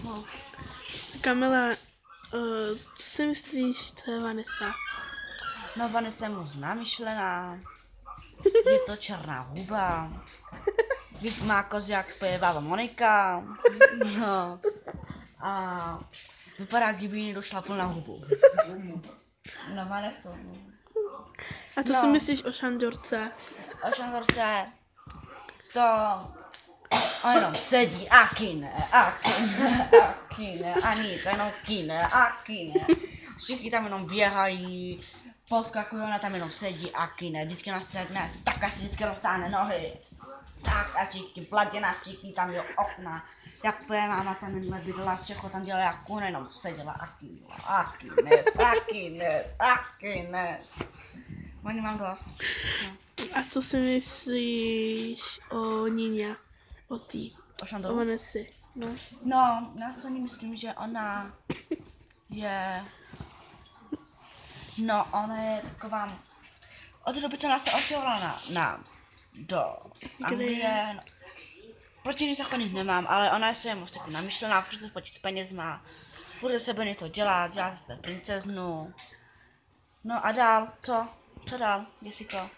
No. Kamila, co si myslíš, co je Vanessa? No, Vanessa je moc namyšlená. Je to černá huba. Má kozy, jak svoje bába Monika. No. A vypadá, kdyby jí došla plná hubu. No, Vanessa. A co si myslíš o Šandorce? O Šandorce to... On jenom sedí a kine, a nic, jenom kine. Všichni tam jenom běhají, poskakují, ona tam jenom sedí a kine. Vždycky ona sedne, tak asi vždycky roztáhne nohy. Tak a všichni, Vladina, všichni tam do okna. Jak tvoje máma tam minule bydlela, všechno tam dělala jak kuna, jenom seděla a kines. Oni mám dost. No. A co si myslíš o Níně? O tý? O Šandoru? O Vanessy, no. No, já si myslím, že ona je... No, ona je taková... Od té doby, co ona se odstěhovala do Anglie... No, proti ní jako nic nemám, ale ona se je moc taková namyšlená, furt se fotit s penězma, furt ze sebe něco dělá se své princeznu. No a dál, co? Co dál, Jessico?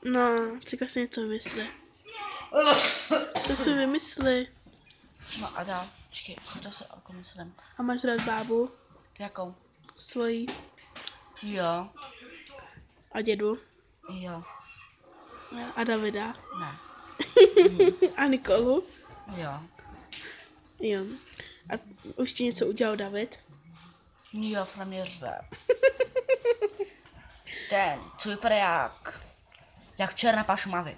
No, říká si něco vymysli. Co si vymysli? No a dál, čekaj, to se jako myslím. A máš rád bábu? Jakou? Svojí? Jo. A dědu? Jo. A Davida? Ne. A Nikolu? Jo. Jo. A už ti něco udělal David? Jo, na mě řve. Ten, co vypadá jak černá pašumavy.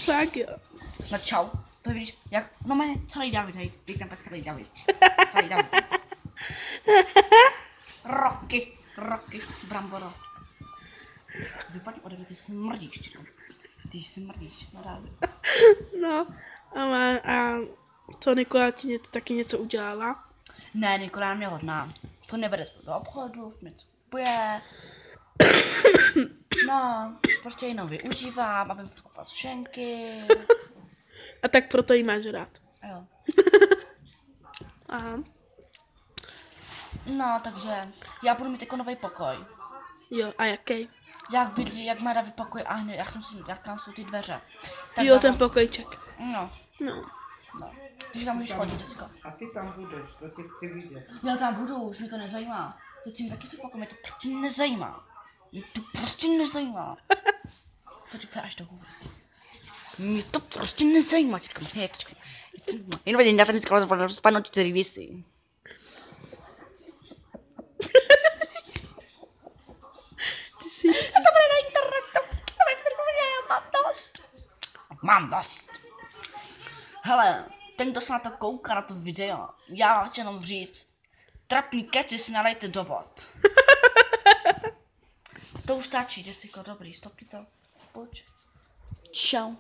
Tak jo. No čau. To vidíš, jak, no mě celý David, hej, teď ten pes celý David. Roky, bramboro. Vypadni ode mě, ty smrdíš, čirko. Ty smrdíš, no dál. No, a co Nikola ti taky něco udělala? Ne, Nikola je mě hodná. To nevede spolu do obchodu, něco kupuje. No, prostě jenom využívám, abych kupoval sušenky. A tak proto jí máš rád. Jo. Aha. No, takže já budu mít jako nový pokoj. Jo, a jaký? Jak bydlí, jak má David pokoj a hned, jak tam jsou ty dveře. Tak Jo, ten pokojček. No. No. Takže tam můžeš chodit, Jessico. A ty tam budeš, to tě chci vidět. Já tam budu, už mě to nezajímá. Teď si mi taky svůj pokoj, mě to prostě nezajímá. Mě to prostě nezajímá. Počkej, až to hůru. Mě to prostě nezajímá, teďka. Jenom vidím, já tady dneska spadnout 4 věci. Ty jsi... To bude na internetu. Mám dost. Hele, ten, kdo se na to kouká, na to video, já vám chci jenom říct, trapný keci si nalejte do bod. To už stačí, Jessico, dobrý, stopni to. Pojď. Čau.